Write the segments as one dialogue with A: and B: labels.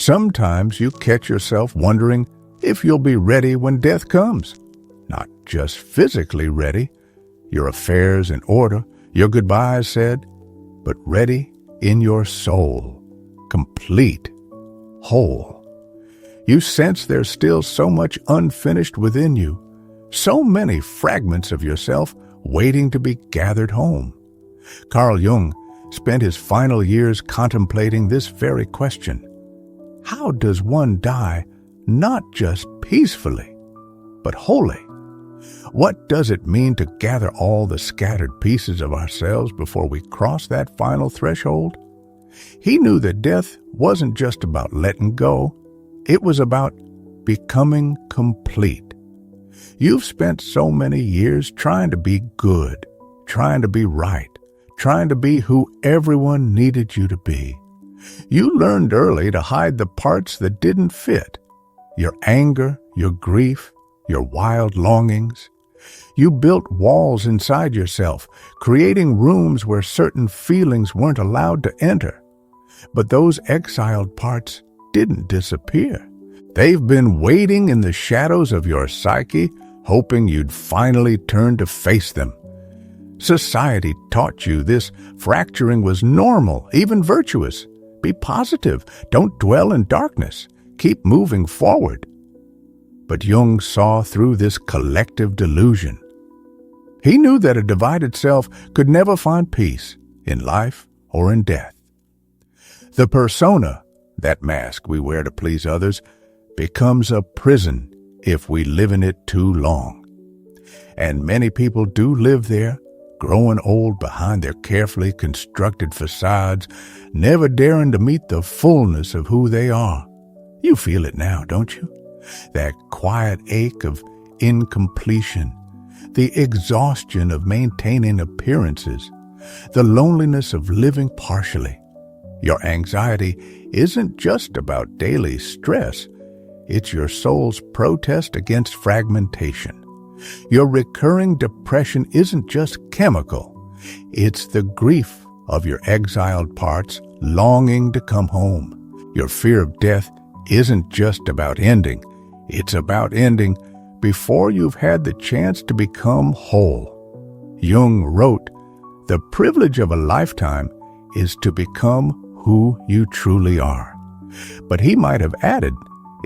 A: Sometimes you catch yourself wondering if you'll be ready when death comes. Not just physically ready, your affairs in order, your goodbyes said, but ready in your soul, complete, whole. You sense there's still so much unfinished within you, so many fragments of yourself waiting to be gathered home. Carl Jung spent his final years contemplating this very question. How does one die not just peacefully, but wholly? What does it mean to gather all the scattered pieces of ourselves before we cross that final threshold? He knew that death wasn't just about letting go. It was about becoming complete. You've spent so many years trying to be good, trying to be right, trying to be who everyone needed you to be. You learned early to hide the parts that didn't fit. Your anger, your grief, your wild longings. You built walls inside yourself, creating rooms where certain feelings weren't allowed to enter. But those exiled parts didn't disappear. They've been waiting in the shadows of your psyche, hoping you'd finally turn to face them. Society taught you this fracturing was normal, even virtuous. Be positive. Don't dwell in darkness. Keep moving forward. But Jung saw through this collective delusion. He knew that a divided self could never find peace in life or in death. The persona, that mask we wear to please others, becomes a prison if we live in it too long. And many people do live there, growing old behind their carefully constructed facades, never daring to meet the fullness of who they are. You feel it now, don't you? That quiet ache of incompletion, the exhaustion of maintaining appearances, the loneliness of living partially. Your anxiety isn't just about daily stress. It's your soul's protest against fragmentation. Your recurring depression isn't just chemical. It's the grief of your exiled parts longing to come home. Your fear of death isn't just about ending. It's about ending before you've had the chance to become whole. Jung wrote, "The privilege of a lifetime is to become who you truly are." But he might have added,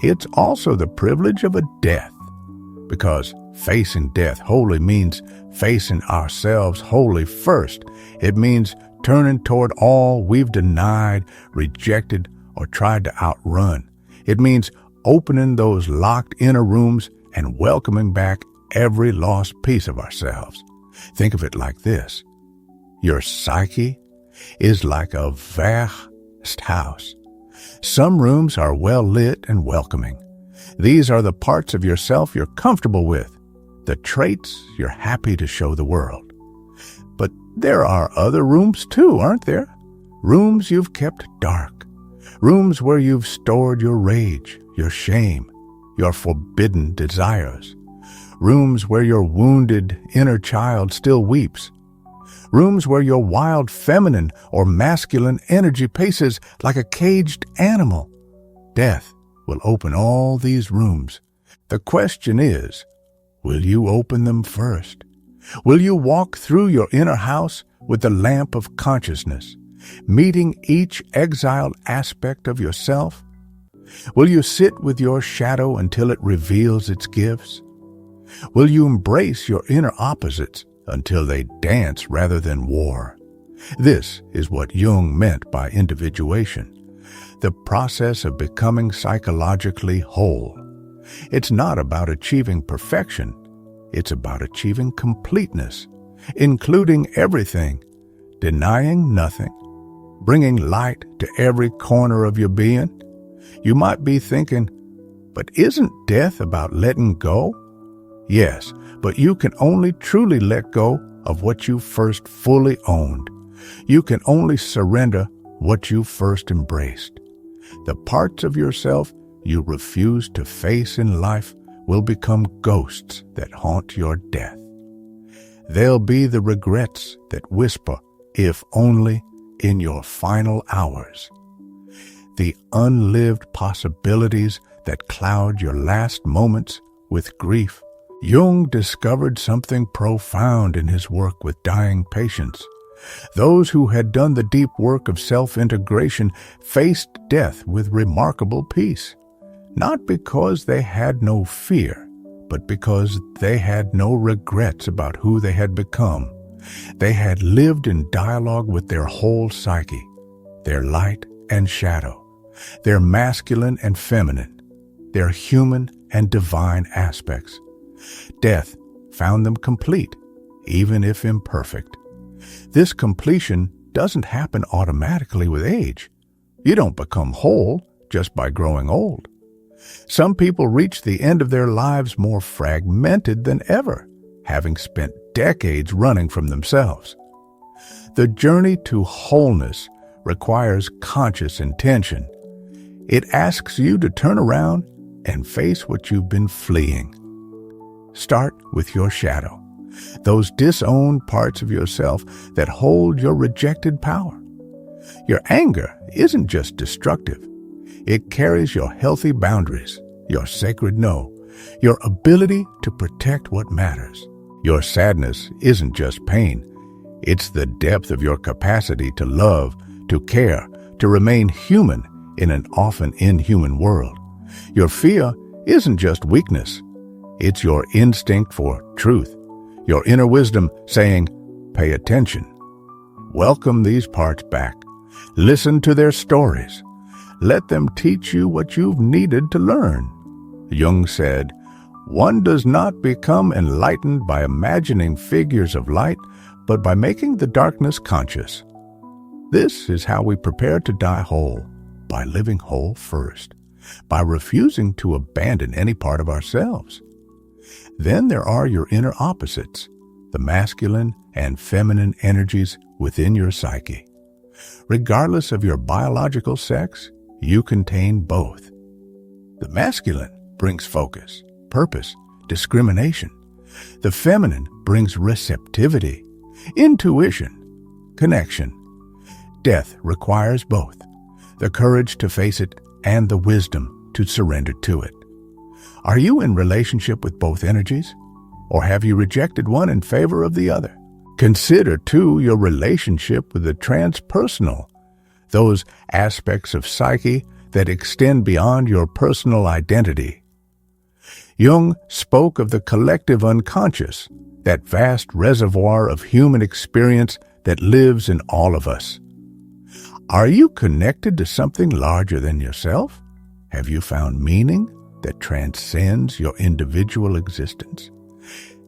A: it's also the privilege of a death, because facing death wholly means facing ourselves wholly first. It means turning toward all we've denied, rejected, or tried to outrun. It means opening those locked inner rooms and welcoming back every lost piece of ourselves. Think of it like this. Your psyche is like a vast house. Some rooms are well lit and welcoming. These are the parts of yourself you're comfortable with, the traits you're happy to show the world. But there are other rooms too, aren't there? Rooms you've kept dark. Rooms where you've stored your rage, your shame, your forbidden desires. Rooms where your wounded inner child still weeps. Rooms where your wild feminine or masculine energy paces like a caged animal. Death will open all these rooms. The question is, will you open them first? Will you walk through your inner house with the lamp of consciousness, meeting each exiled aspect of yourself? Will you sit with your shadow until it reveals its gifts? Will you embrace your inner opposites until they dance rather than war? This is what Jung meant by individuation, the process of becoming psychologically whole. It's not about achieving perfection. It's about achieving completeness, including everything, denying nothing, bringing light to every corner of your being. You might be thinking, but isn't death about letting go? Yes, but you can only truly let go of what you first fully owned. You can only surrender what you first embraced. The parts of yourself you refuse to face in life will become ghosts that haunt your death. They'll be the regrets that whisper, if only, in your final hours. the unlived possibilities that cloud your last moments with grief. Jung discovered something profound in his work with dying patients. Those who had done the deep work of self-integration faced death with remarkable peace, not because they had no fear, but because they had no regrets about who they had become. They had lived in dialogue with their whole psyche, their light and shadow, their masculine and feminine, their human and divine aspects. Death found them complete, even if imperfect. This completion doesn't happen automatically with age. You don't become whole just by growing old. Some people reach the end of their lives more fragmented than ever, having spent decades running from themselves. The journey to wholeness requires conscious intention. It asks you to turn around and face what you've been fleeing. Start with your shadow, those disowned parts of yourself that hold your rejected power. Your anger isn't just destructive. It carries your healthy boundaries, your sacred no, your ability to protect what matters. Your sadness isn't just pain. It's the depth of your capacity to love, to care, to remain human in an often inhuman world. Your fear isn't just weakness. It's your instinct for truth, your inner wisdom saying, pay attention. Welcome these parts back. Listen to their stories. Let them teach you what you've needed to learn. Jung said, one does not become enlightened by imagining figures of light, but by making the darkness conscious. This is how we prepare to die whole, by living whole first, by refusing to abandon any part of ourselves. Then there are your inner opposites, the masculine and feminine energies within your psyche. Regardless of your biological sex, you contain both. The masculine brings focus, purpose, discrimination. The feminine brings receptivity, intuition, connection. Death requires both, the courage to face it and the wisdom to surrender to it. Are you in relationship with both energies, or have you rejected one in favor of the other? Consider, too, your relationship with the transpersonal, those aspects of psyche that extend beyond your personal identity. Jung spoke of the collective unconscious, that vast reservoir of human experience that lives in all of us. Are you connected to something larger than yourself? Have you found meaning that transcends your individual existence?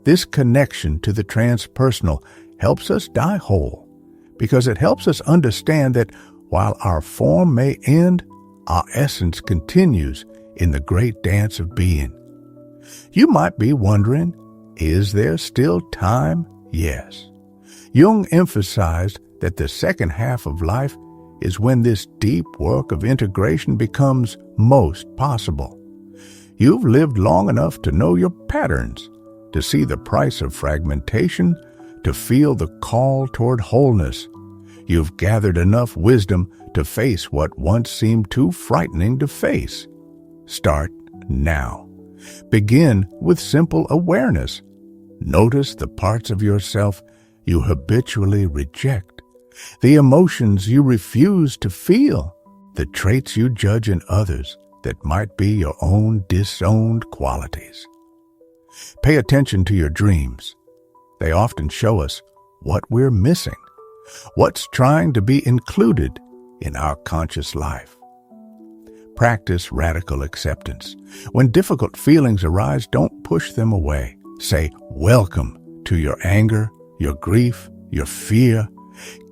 A: This connection to the transpersonal helps us die whole, because it helps us understand that while our form may end, our essence continues in the great dance of being. You might be wondering, is there still time? Yes. Jung emphasized that the second half of life is when this deep work of integration becomes most possible. You've lived long enough to know your patterns, to see the price of fragmentation, to feel the call toward wholeness. You've gathered enough wisdom to face what once seemed too frightening to face. Start now. Begin with simple awareness. Notice the parts of yourself you habitually reject, the emotions you refuse to feel, the traits you judge in others that might be your own disowned qualities. Pay attention to your dreams. They often show us what we're missing, what's trying to be included in our conscious life. Practice radical acceptance. When difficult feelings arise, don't push them away. Say, welcome to your anger, your grief, your fear.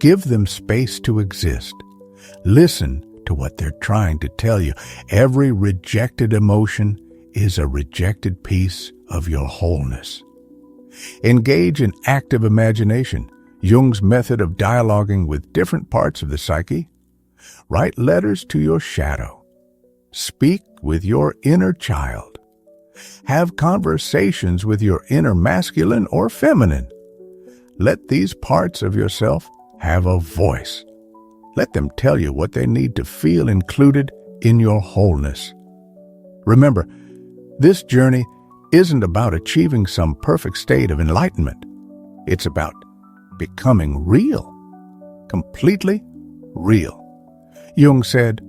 A: Give them space to exist. Listen to what they're trying to tell you. Every rejected emotion is a rejected piece of your wholeness. Engage in active imagination, Jung's method of dialoguing with different parts of the psyche. Write letters to your shadow. Speak with your inner child. Have conversations with your inner masculine or feminine. Let these parts of yourself have a voice. Let them tell you what they need to feel included in your wholeness. Remember, this journey isn't about achieving some perfect state of enlightenment. It's about becoming real, completely real. Jung said,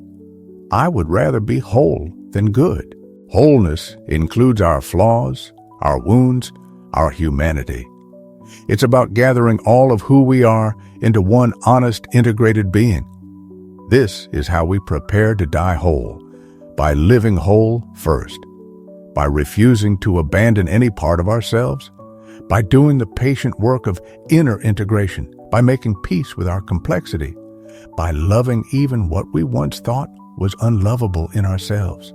A: "I would rather be whole than good." Wholeness includes our flaws, our wounds, our humanity. It's about gathering all of who we are into one honest, integrated being. This is how we prepare to die whole, by living whole first, by refusing to abandon any part of ourselves, by doing the patient work of inner integration, by making peace with our complexity, by loving even what we once thought was unlovable in ourselves.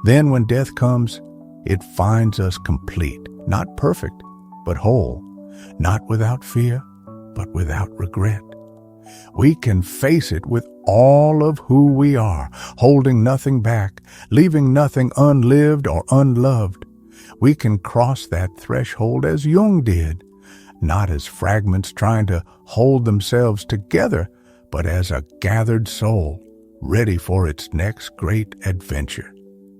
A: Then when death comes, it finds us complete, not perfect, but whole, not without fear, but without regret. We can face it with all of who we are, holding nothing back, leaving nothing unlived or unloved. We can cross that threshold as Jung did, not as fragments trying to hold themselves together, but as a gathered soul, ready for its next great adventure.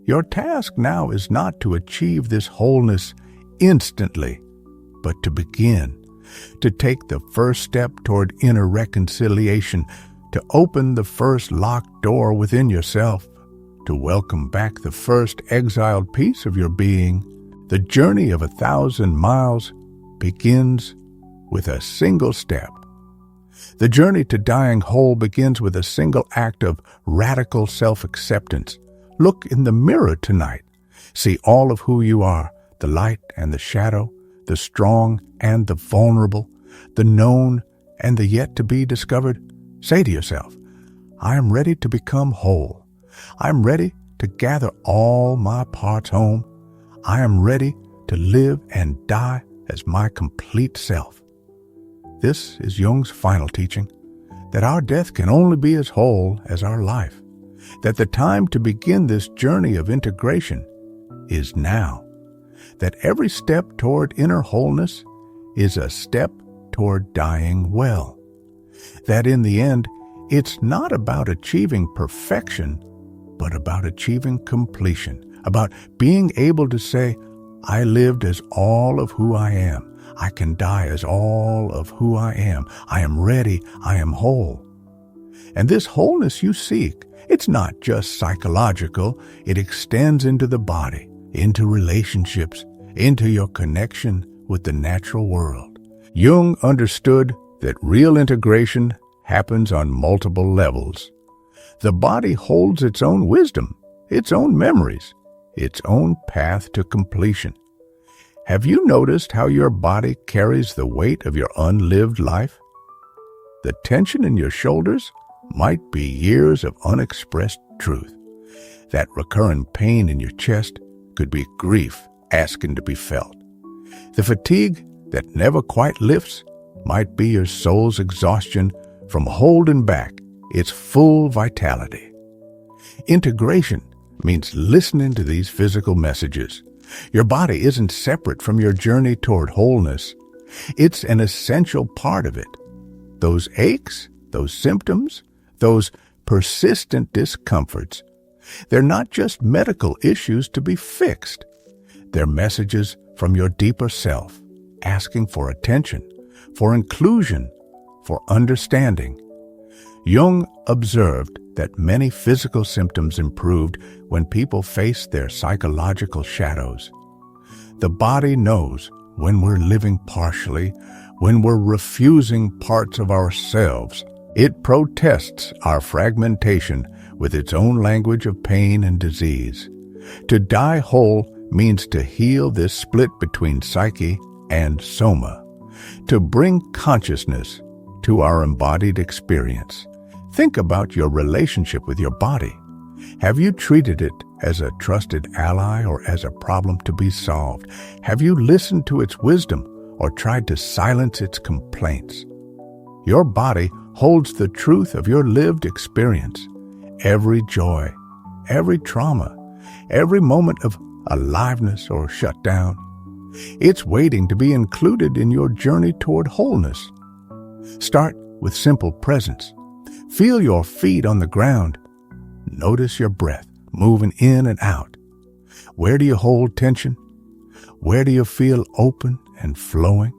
A: Your task now is not to achieve this wholeness instantly, but to begin, to take the first step toward inner reconciliation, to open the first locked door within yourself, to welcome back the first exiled piece of your being. The journey of 1,000 miles begins with a single step. The journey to dying whole begins with a single act of radical self-acceptance. Look in the mirror tonight. See all of who you are, the light and the shadow, the strong and the vulnerable, the known and the yet to be discovered. Say to yourself, I am ready to become whole. I am ready to gather all my parts home. I am ready to live and die as my complete self. This is Jung's final teaching, that our death can only be as whole as our life, that the time to begin this journey of integration is now, that every step toward inner wholeness is a step toward dying well, that in the end, it's not about achieving perfection, but about achieving completion, about being able to say, I lived as all of who I am. I can die as all of who I am. I am ready. I am whole. And this wholeness you seek, it's not just psychological. It extends into the body, into relationships, into your connection with the natural world. Jung understood that real integration happens on multiple levels. The body holds its own wisdom, its own memories, its own path to completion. Have you noticed how your body carries the weight of your unlived life? The tension in your shoulders might be years of unexpressed truth. That recurrent pain in your chest could be grief asking to be felt. The fatigue that never quite lifts might be your soul's exhaustion from holding back its full vitality. Integration means listening to these physical messages. Your body isn't separate from your journey toward wholeness. It's an essential part of it. Those aches, those symptoms, those persistent discomforts, they're not just medical issues to be fixed. They're messages from your deeper self, asking for attention, for inclusion, for understanding. Jung observed that many physical symptoms improved when people faced their psychological shadows. The body knows when we're living partially, when we're refusing parts of ourselves. It protests our fragmentation with its own language of pain and disease. To die whole means to heal this split between psyche and soma, to bring consciousness to our embodied experience. Think about your relationship with your body. Have you treated it as a trusted ally or as a problem to be solved? Have you listened to its wisdom or tried to silence its complaints? Your body holds the truth of your lived experience. Every joy, every trauma, every moment of aliveness or shutdown. It's waiting to be included in your journey toward wholeness. Start with simple presence. Feel your feet on the ground. Notice your breath moving in and out. Where do you hold tension? Where do you feel open and flowing?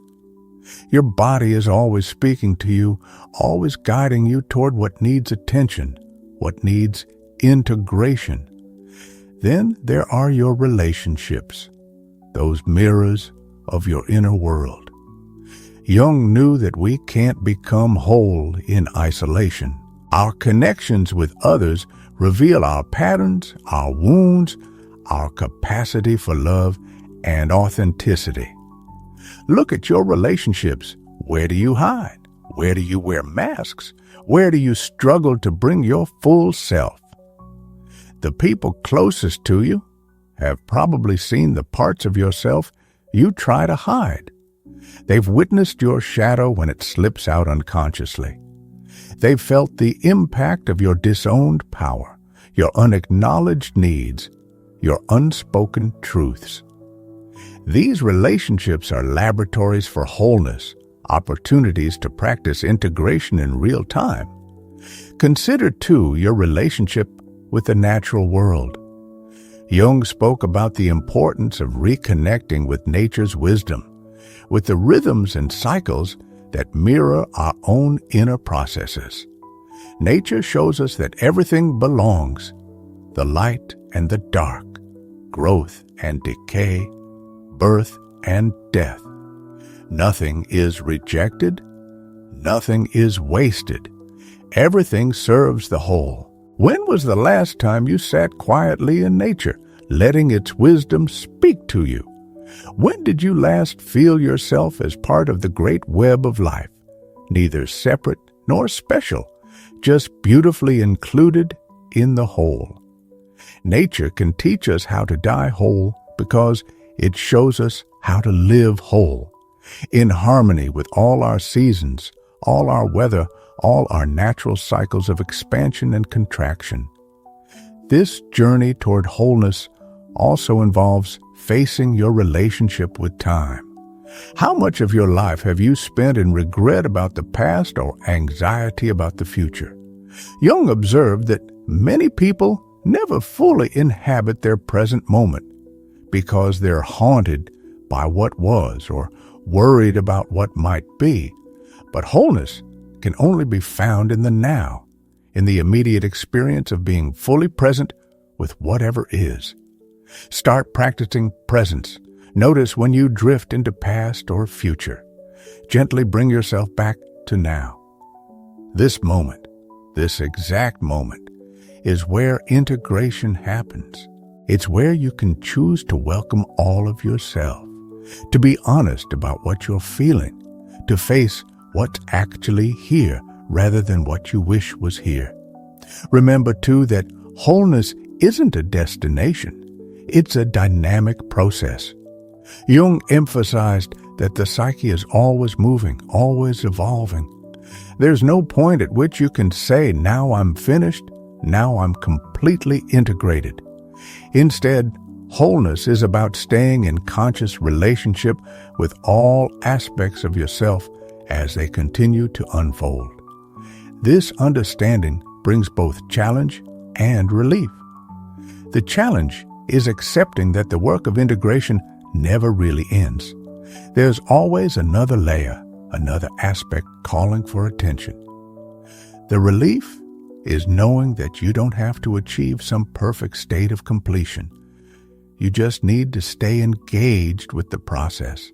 A: Your body is always speaking to you, always guiding you toward what needs attention, what needs integration. Then there are your relationships, those mirrors of your inner world. Jung knew that we can't become whole in isolation. Our connections with others reveal our patterns, our wounds, our capacity for love and authenticity. Look at your relationships. Where do you hide? Where do you wear masks? Where do you struggle to bring your full self? The people closest to you have probably seen the parts of yourself you try to hide. They've witnessed your shadow when it slips out unconsciously. They've felt the impact of your disowned power, your unacknowledged needs, your unspoken truths. These relationships are laboratories for wholeness, opportunities to practice integration in real time. Consider, too, your relationship with the natural world. Jung spoke about the importance of reconnecting with nature's wisdom, with the rhythms and cycles that mirror our own inner processes. Nature shows us that everything belongs: the light and the dark, growth and decay, birth and death. Nothing is rejected. Nothing is wasted. Everything serves the whole. When was the last time you sat quietly in nature, letting its wisdom speak to you? When did you last feel yourself as part of the great web of life, neither separate nor special, just beautifully included in the whole? Nature can teach us how to die whole because it shows us how to live whole, in harmony with all our seasons, all our weather, all our natural cycles of expansion and contraction. This journey toward wholeness also involves facing your relationship with time. How much of your life have you spent in regret about the past or anxiety about the future? Jung observed that many people never fully inhabit their present moment because they're haunted by what was or worried about what might be. But wholeness can only be found in the now, in the immediate experience of being fully present with whatever is. Start practicing presence. Notice when you drift into past or future. Gently bring yourself back to now. This moment, this exact moment, is where integration happens. It's where you can choose to welcome all of yourself, to be honest about what you're feeling, to face what's actually here rather than what you wish was here. Remember, too, that wholeness isn't a destination. It's a dynamic process. Jung emphasized that the psyche is always moving, always evolving. There's no point at which you can say, now I'm finished, now I'm completely integrated. Instead, wholeness is about staying in conscious relationship with all aspects of yourself as they continue to unfold. This understanding brings both challenge and relief. The challenge is accepting that the work of integration never really ends. There's always another layer, another aspect calling for attention. The relief is knowing that you don't have to achieve some perfect state of completion. You just need to stay engaged with the process.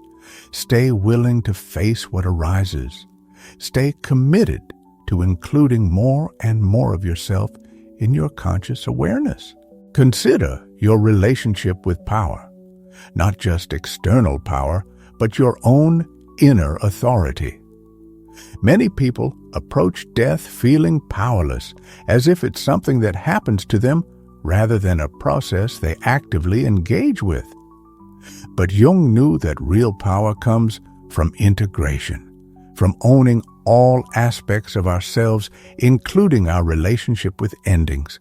A: Stay willing to face what arises. Stay committed to including more and more of yourself in your conscious awareness. Consider your relationship with power, not just external power, but your own inner authority. Many people approach death feeling powerless, as if it's something that happens to them rather than a process they actively engage with. But Jung knew that real power comes from integration, from owning all aspects of ourselves, including our relationship with endings.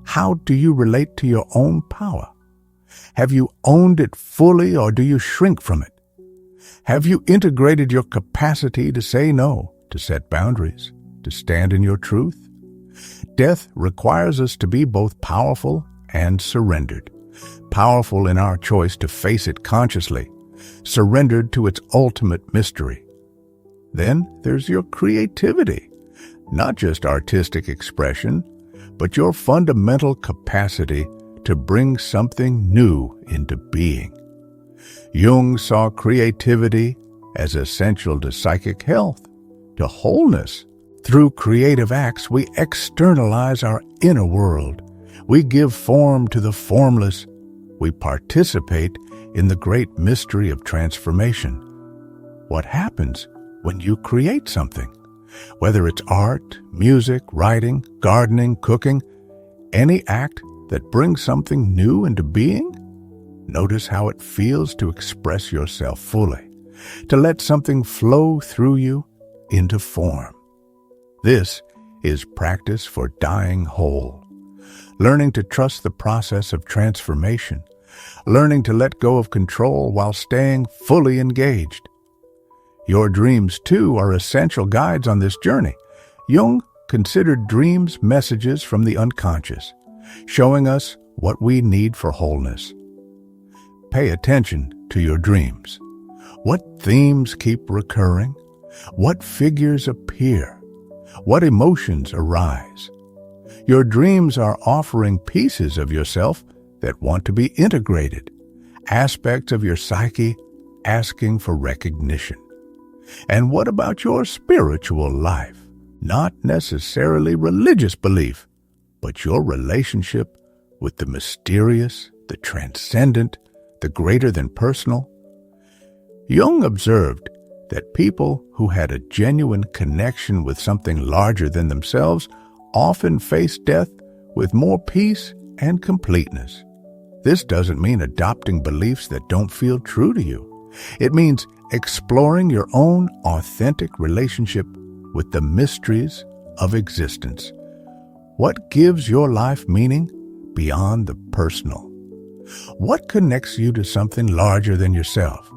A: How do you relate to your own power? Have you owned it fully, or do you shrink from it? Have you integrated your capacity to say no, to set boundaries, to stand in your truth? Death requires us to be both powerful and surrendered. Powerful in our choice to face it consciously, surrendered to its ultimate mystery. Then there's your creativity, not just artistic expression, but your fundamental capacity to bring something new into being. Jung saw creativity as essential to psychic health, to wholeness. Through creative acts, we externalize our inner world. We give form to the formless. We participate in the great mystery of transformation. What happens when you create something? Whether it's art, music, writing, gardening, cooking, any act that brings something new into being? Notice how it feels to express yourself fully, to let something flow through you into form. This is practice for dying whole, learning to trust the process of transformation, learning to let go of control while staying fully engaged. Your dreams, too, are essential guides on this journey. Jung considered dreams messages from the unconscious, showing us what we need for wholeness. Pay attention to your dreams. What themes keep recurring? What figures appear? What emotions arise? Your dreams are offering pieces of yourself that want to be integrated, aspects of your psyche asking for recognition. And what about your spiritual life? Not necessarily religious belief, but your relationship with the mysterious, the transcendent, the greater than personal. Jung observed that people who had a genuine connection with something larger than themselves often face death with more peace and completeness. This doesn't mean adopting beliefs that don't feel true to you. It means exploring your own authentic relationship with the mysteries of existence. What gives your life meaning beyond the personal? What connects you to something larger than yourself?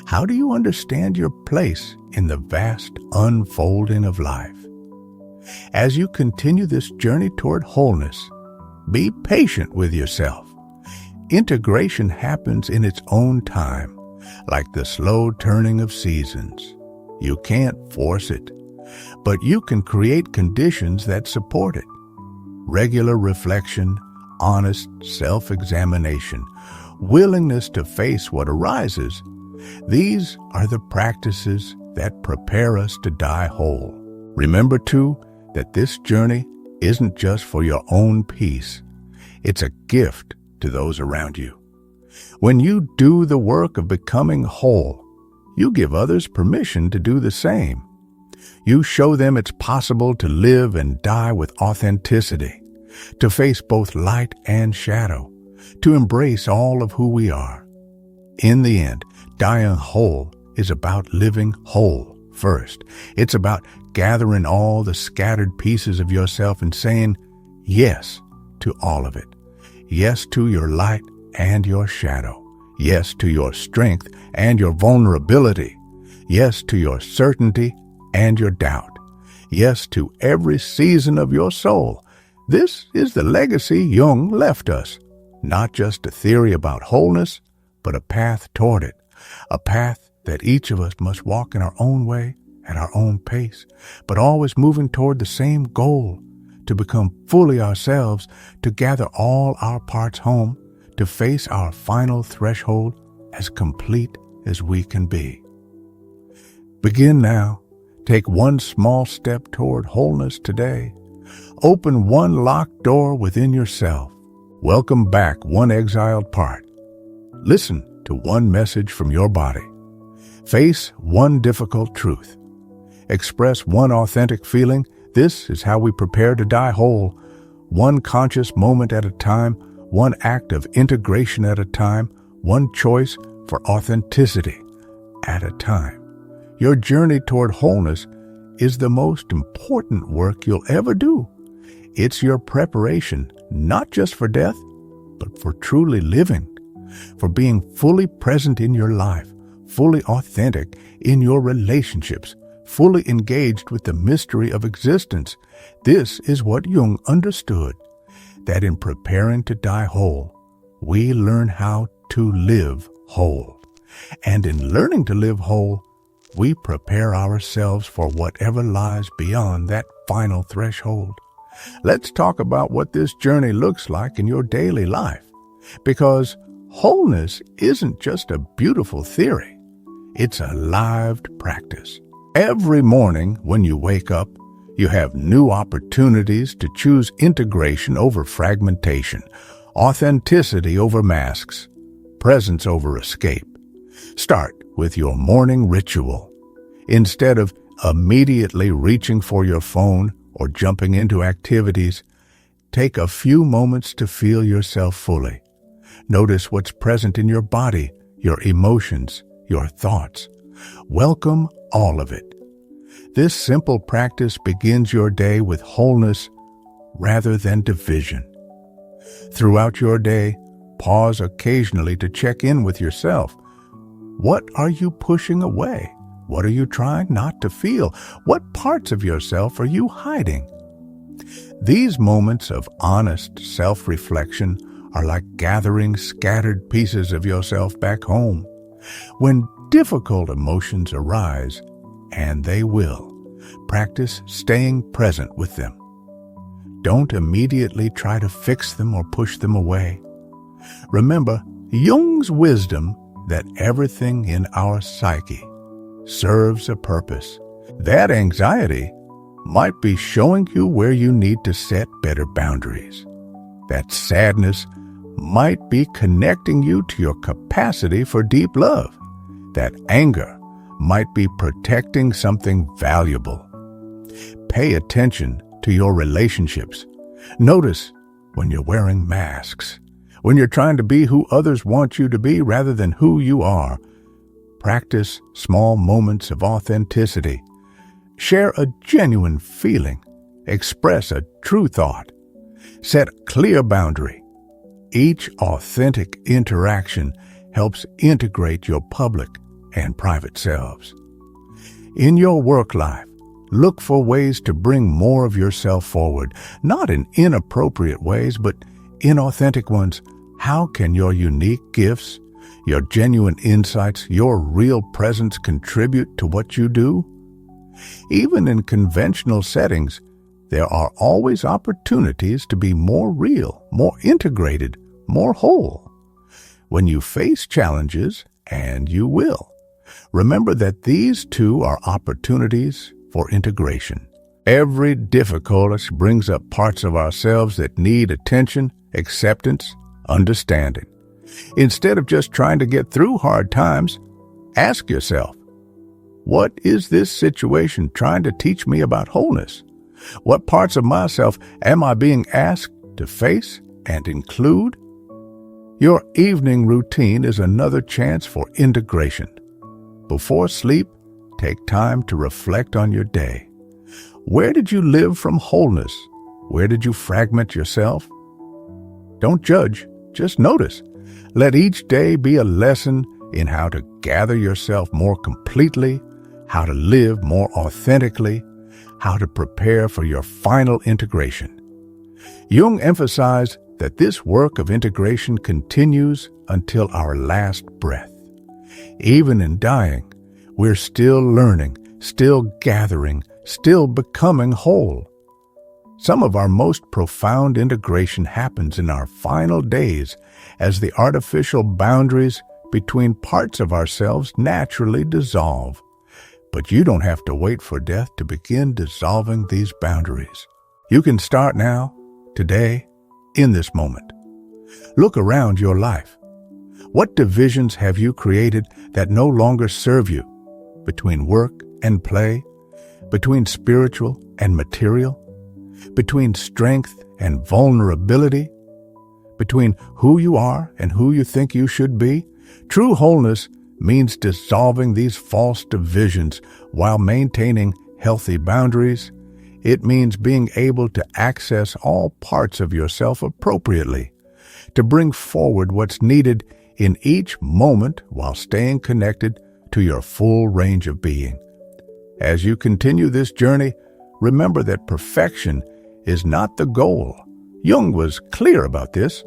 A: How do you understand your place in the vast unfolding of life? As you continue this journey toward wholeness, be patient with yourself. Integration happens in its own time, like the slow turning of seasons. You can't force it, but you can create conditions that support it. Regular reflection, honest self-examination, willingness to face what arises. These are the practices that prepare us to die whole. Remember, too, that this journey isn't just for your own peace. It's a gift to those around you. When you do the work of becoming whole, you give others permission to do the same. You show them it's possible to live and die with authenticity, to face both light and shadow, to embrace all of who we are. In the end, dying whole is about living whole first. It's about gathering all the scattered pieces of yourself and saying yes to all of it. Yes to your light and your shadow. Yes to your strength and your vulnerability. Yes to your certainty and your doubt. Yes to every season of your soul. This is the legacy Jung left us. Not just a theory about wholeness, but a path toward it. A path that each of us must walk in our own way, at our own pace, but always moving toward the same goal, to become fully ourselves, to gather all our parts home, to face our final threshold as complete as we can be. Begin now. Take one small step toward wholeness today. Open one locked door within yourself. Welcome back one exiled part. Listen to one message from your body. Face one difficult truth. Express one authentic feeling. This is how we prepare to die whole. One conscious moment at a time, one act of integration at a time, one choice for authenticity at a time. Your journey toward wholeness is the most important work you'll ever do. It's your preparation, not just for death, but for truly living, for being fully present in your life, fully authentic in your relationships, fully engaged with the mystery of existence. This is what Jung understood, that in preparing to die whole, we learn how to live whole. And in learning to live whole, we prepare ourselves for whatever lies beyond that final threshold. Let's talk about what this journey looks like in your daily life, because wholeness isn't just a beautiful theory. It's a lived practice. Every morning when you wake up, you have new opportunities to choose integration over fragmentation, authenticity over masks, presence over escape. Start with your morning ritual. Instead of immediately reaching for your phone or jumping into activities, take a few moments to feel yourself fully. Notice what's present in your body, your emotions, your thoughts. Welcome all of it. This simple practice begins your day with wholeness rather than division. Throughout your day, pause occasionally to check in with yourself. What are you pushing away? What are you trying not to feel? What parts of yourself are you hiding? These moments of honest self-reflection are like gathering scattered pieces of yourself back home. When difficult emotions arise, and they will, practice staying present with them. Don't immediately try to fix them or push them away. Remember Jung's wisdom that everything in our psyche serves a purpose. That anxiety might be showing you where you need to set better boundaries. That sadness might be connecting you to your capacity for deep love. That anger might be protecting something valuable. Pay attention to your relationships. Notice when you're wearing masks, when you're trying to be who others want you to be rather than who you are. Practice small moments of authenticity. Share a genuine feeling. Express a true thought. Set a clear boundary. Each authentic interaction helps integrate your public and private selves. In your work life, look for ways to bring more of yourself forward, not in inappropriate ways, but in authentic ones. How can your unique gifts, your genuine insights, your real presence contribute to what you do? Even in conventional settings, there are always opportunities to be more real, more integrated, more whole. When you face challenges, and you will, remember that these too are opportunities for integration. Every difficulty brings up parts of ourselves that need attention, acceptance, understanding. Instead of just trying to get through hard times, ask yourself, what is this situation trying to teach me about wholeness? What parts of myself am I being asked to face and include? Your evening routine is another chance for integration. Before sleep, take time to reflect on your day. Where did you live from wholeness? Where did you fragment yourself? Don't judge, just notice. Let each day be a lesson in how to gather yourself more completely, how to live more authentically, how to prepare for your final integration. Jung emphasized that this work of integration continues until our last breath. Even in dying, we're still learning, still gathering, still becoming whole. Some of our most profound integration happens in our final days as the artificial boundaries between parts of ourselves naturally dissolve. But you don't have to wait for death to begin dissolving these boundaries. You can start now, today, in this moment. Look around your life. What divisions have you created that no longer serve you? Between work and play, between spiritual and material, between strength and vulnerability, between who you are and who you think you should be. True wholeness means dissolving these false divisions while maintaining healthy boundaries. It means being able to access all parts of yourself appropriately, to bring forward what's needed in each moment while staying connected to your full range of being. As you continue this journey, remember that perfection is not the goal. Jung was clear about this.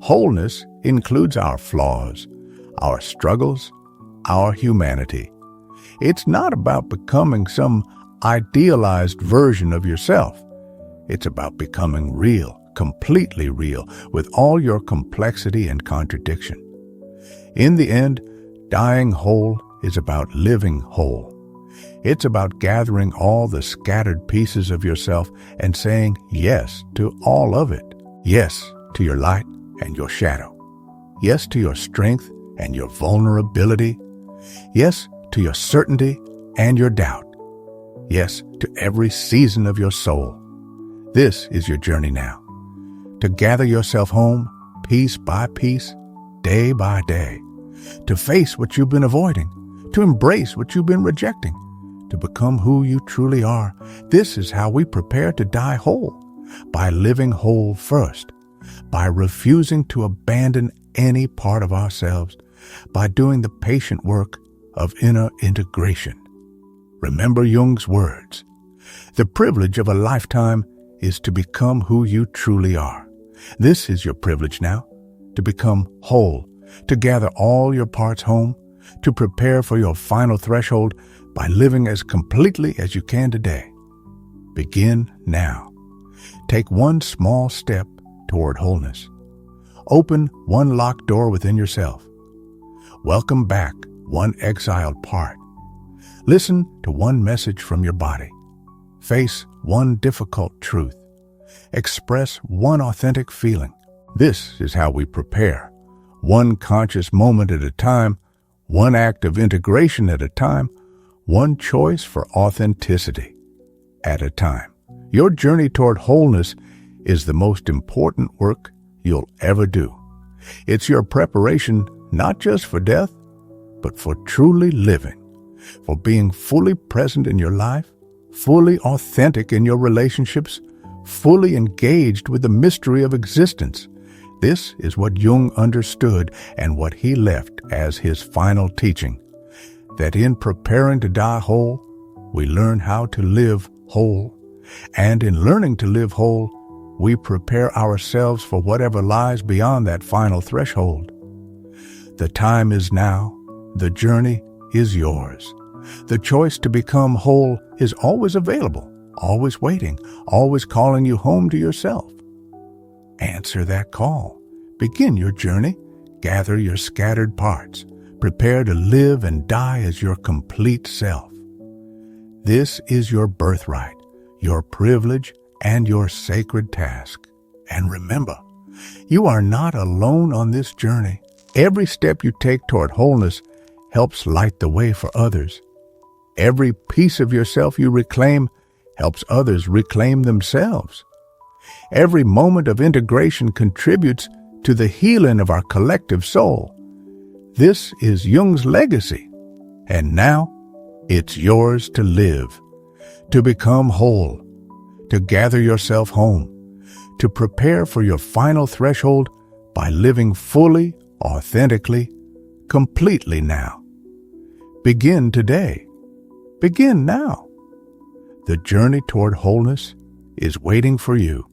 A: Wholeness includes our flaws, our struggles, our humanity. It's not about becoming some idealized version of yourself. It's about becoming real, completely real, with all your complexity and contradiction. In the end, dying whole is about living whole. It's about gathering all the scattered pieces of yourself and saying yes to all of it. Yes to your light and your shadow. Yes to your strength and your vulnerability. Yes to your certainty and your doubt. Yes to every season of your soul. This is your journey now. To gather yourself home, piece by piece, day by day. To face what you've been avoiding. To embrace what you've been rejecting. To become who you truly are. This is how we prepare to die whole. By living whole first. By refusing to abandon any part of ourselves. By doing the patient work of inner integration. Remember Jung's words. The privilege of a lifetime is to become who you truly are. This is your privilege now. To become whole. To gather all your parts home. To prepare for your final threshold by living as completely as you can today. Begin now. Take one small step toward wholeness. Open one locked door within yourself. Welcome back one exiled part. Listen to one message from your body. Face one difficult truth. Express one authentic feeling. This is how we prepare. One conscious moment at a time, one act of integration at a time, one choice for authenticity at a time. Your journey toward wholeness is the most important work you'll ever do. It's your preparation not just for death, but for truly living, for being fully present in your life, fully authentic in your relationships, fully engaged with the mystery of existence. This is what Jung understood and what he left as his final teaching. That in preparing to die whole, we learn how to live whole. And in learning to live whole, we prepare ourselves for whatever lies beyond that final threshold. The time is now. The journey is yours. The choice to become whole is always available, always waiting, always calling you home to yourself. Answer that call. Begin your journey. Gather your scattered parts. Prepare to live and die as your complete self. This is your birthright, your privilege, and your sacred task. And remember, you are not alone on this journey. Every step you take toward wholeness helps light the way for others. Every piece of yourself you reclaim helps others reclaim themselves. Every moment of integration contributes to the healing of our collective soul. This is Jung's legacy, and now it's yours to live, to become whole, to gather yourself home, to prepare for your final threshold by living fully, authentically, completely now. Begin today. Begin now. The journey toward wholeness is waiting for you.